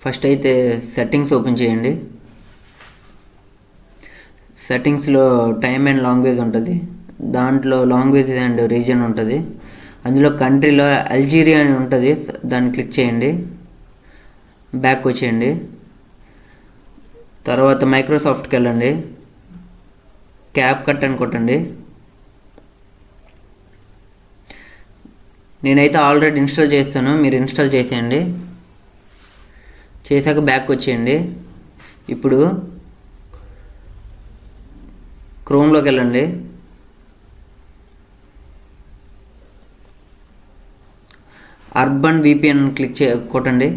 First అయితే settings open చేయండి. సెట్టింగ్స్లో time and language ఉంటుంది. దాంట్లో లాంగ్వేజ్ అండ్ రీజన్ ఉంటుంది. అందులో కంట్రీలో అల్జీరియా అని ఉంటుంది, దాన్ని క్లిక్ చేయండి. బ్యాక్ వచ్చేయండి. తర్వాత మైక్రోసాఫ్ట్కి వెళ్ళండి. క్యాప్ కట్ అని కొట్టండి. నేనైతే ఆల్రెడీ ఇన్స్టాల్ చేస్తాను, మీరు ఇన్స్టాల్ చేసేయండి. చేశాక బ్యాక్ వచ్చేయండి. ఇప్పుడు క్రోమ్లోకి వెళ్ళండి. అర్బన్ విపిఎన్ కొట్టండి.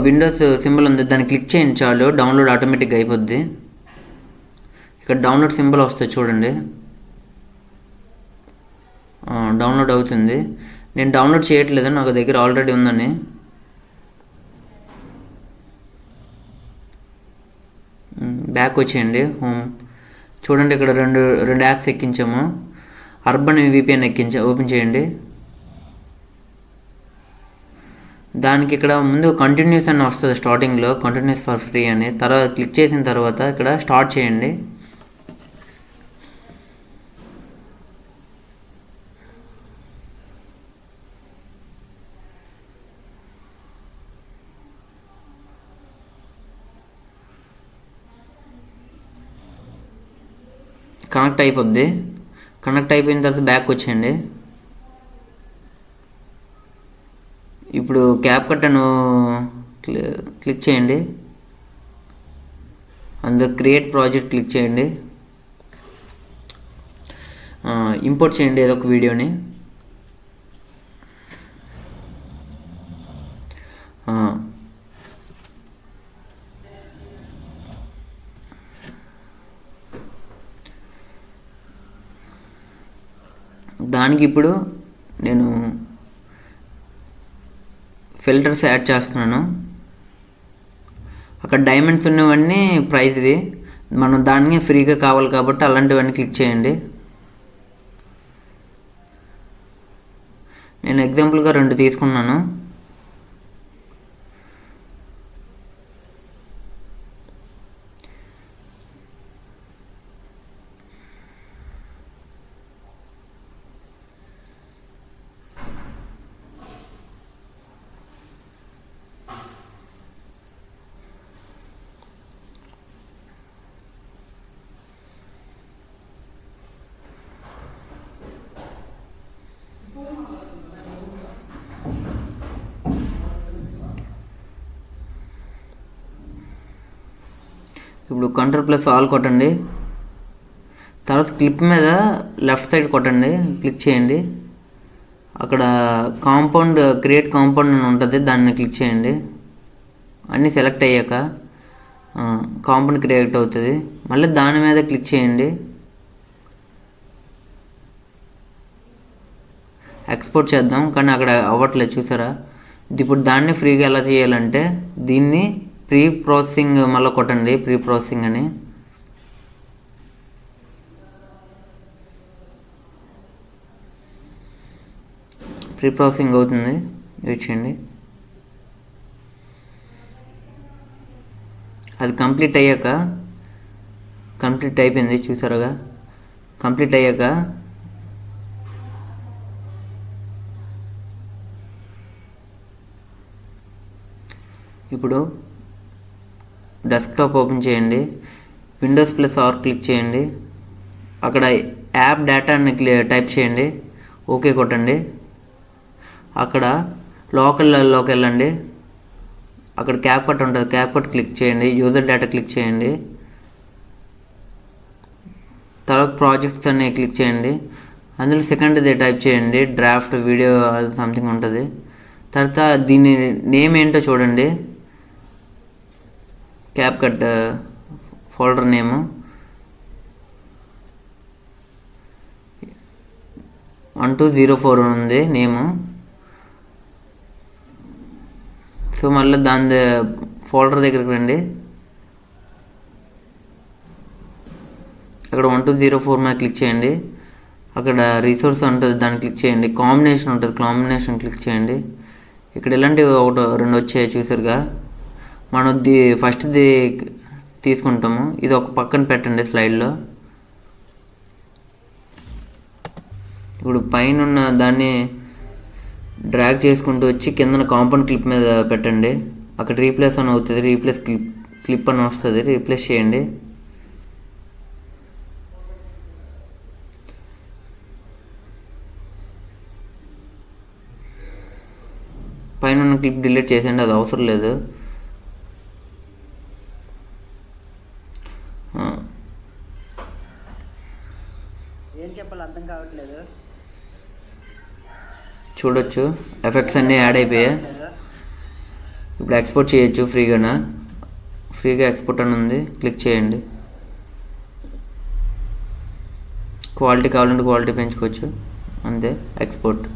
విండోస్ సింబల్ ఉంది, దాన్ని క్లిక్ చేయండి చాలు, డౌన్లోడ్ ఆటోమేటిక్గా అయిపోద్ది. ఇక్కడ డౌన్లోడ్ సింబల్ వస్తుంది చూడండి, డౌన్లోడ్ అవుతుంది. నేను డౌన్లోడ్ చేయట్లేదు, నాకు దగ్గర ఆల్రెడీ ఉందని. బ్యాక్ వచ్చేయండి. హోమ్ చూడండి, ఇక్కడ రెండు యాప్స్ ఎక్కించాము. అర్బన్ విపిఎన్ ఓపెన్ చేయండి. దానికి ఇక్కడ ముందు కంటిన్యూస్ అని వస్తుంది స్టార్టింగ్లో, కంటిన్యూస్ ఫర్ ఫ్రీ అని. తర్వాత క్లిక్ చేసిన తర్వాత ఇక్కడ స్టార్ట్ చేయండి. కనెక్ట్ అయిపోద్ది. కనెక్ట్ అయిపోయిన తర్వాత బ్యాక్ వచ్చేయండి. ఇప్పుడు క్యాప్ కట్ అని క్లిక్ చేయండి. అందులో క్రియేట్ ప్రాజెక్ట్ క్లిక్ చేయండి. ఇంపోర్ట్ చేయండి ఏదో ఒక వీడియోని. దానికి ఇప్పుడు నేను ఫిల్టర్స్ యాడ్ చేస్తున్నాను. అక్కడ డైమండ్స్ ఉన్నవన్నీ ప్రైజ్వి, మనం దాన్ని ఫ్రీగా కావాలి కాబట్టి అలాంటివన్నీ క్లిక్ చేయండి. నేను ఎగ్జాంపుల్గా 2 తీసుకున్నాను. ఇప్పుడు Ctrl+Alt కొట్టండి. తర్వాత క్లిప్ మీద లెఫ్ట్ సైడ్ కొట్టండి, క్లిక్ చేయండి. అక్కడ క్రియేట్ కాంపౌండ్ అని ఉంటుంది, దాన్ని క్లిక్ చేయండి. అన్నీ సెలెక్ట్ అయ్యాక కాంపౌండ్ క్రియేట్ అవుతుంది. మళ్ళీ దాని మీద క్లిక్ చేయండి. ఎక్స్పోర్ట్ చేద్దాం, కానీ అక్కడ అవ్వట్లేదు చూసారా. ఇప్పుడు దాన్ని ఫ్రీగా ఎలా చేయాలంటే దీన్ని ప్రీ ప్రాసెసింగ్ మళ్ళీ కొట్టండి, ప్రీ ప్రాసెసింగ్ అని. ప్రీ ప్రాసెసింగ్ అవుతుంది, వెయిట్ చేయండి. అది కంప్లీట్ అయిపోయింది చూసారుగా. కంప్లీట్ అయ్యాక ఇప్పుడు డెస్క్టాప్ ఓపెన్ చేయండి. Windows+R క్లిక్ చేయండి. అక్కడ యాప్ డేటా అని టైప్ చేయండి. ఓకే కొట్టండి. అక్కడ లోకల్లోకి వెళ్ళండి. అక్కడ క్యాప్ కట్ ఉంటుంది, క్యాప్ కట్ క్లిక్ చేయండి. యూజర్ డేటా క్లిక్ చేయండి. తర్వాత ప్రాజెక్ట్స్ అన్ని క్లిక్ చేయండి. అందులో సెకండ్ది టైప్ చేయండి, డ్రాఫ్ట్ వీడియో సంథింగ్ ఉంటుంది. తర్వాత దీని నేమ్ ఏంటో చూడండి, క్యాప్ కట్ ఫోల్డర్ నేము 1204 ఉంది నేము. సో మళ్ళీ దాని ఫోల్డర్ దగ్గరికి రండి. అక్కడ 1204 మీద క్లిక్ చేయండి. అక్కడ రిసోర్స్ ఉంటుంది, దాన్ని క్లిక్ చేయండి. కాంబినేషన్ ఉంటుంది, కాంబినేషన్ క్లిక్ చేయండి. ఇక్కడ ఇలాంటివి ఒకటి రెండు వచ్చాయి చూసారుగా. మనం ఫస్ట్ది తీసుకుంటాము. ఇది ఒక పక్కన పెట్టండి స్లైడ్లో. ఇప్పుడు పైన ఉన్న దాన్ని డ్రాగ్ చేసుకుంటూ వచ్చి కిందన కాంపౌండ్ క్లిప్ మీద పెట్టండి. అక్కడ రీప్లేస్ అని అవుతుంది, రీప్లేస్ క్లిప్ అని వస్తుంది, రీప్లేస్ చేయండి. పైన ఉన్న క్లిప్ డిలీట్ చేసేయండి, అది అవసరం లేదు. ఏం చెప్పాలి అర్థం కావట్లేదు. చూడొచ్చు ఎఫెక్ట్స్ అన్నీ యాడ్ అయిపోయాయి. ఇప్పుడు ఎక్స్పోర్ట్ చేయొచ్చు ఫ్రీగా ఎక్స్పోర్ట్ అని ఉంది, క్లిక్ చేయండి. క్వాలిటీ కావాలంటే క్వాలిటీ పెంచుకోవచ్చు, అంతే. ఎక్స్పోర్ట్.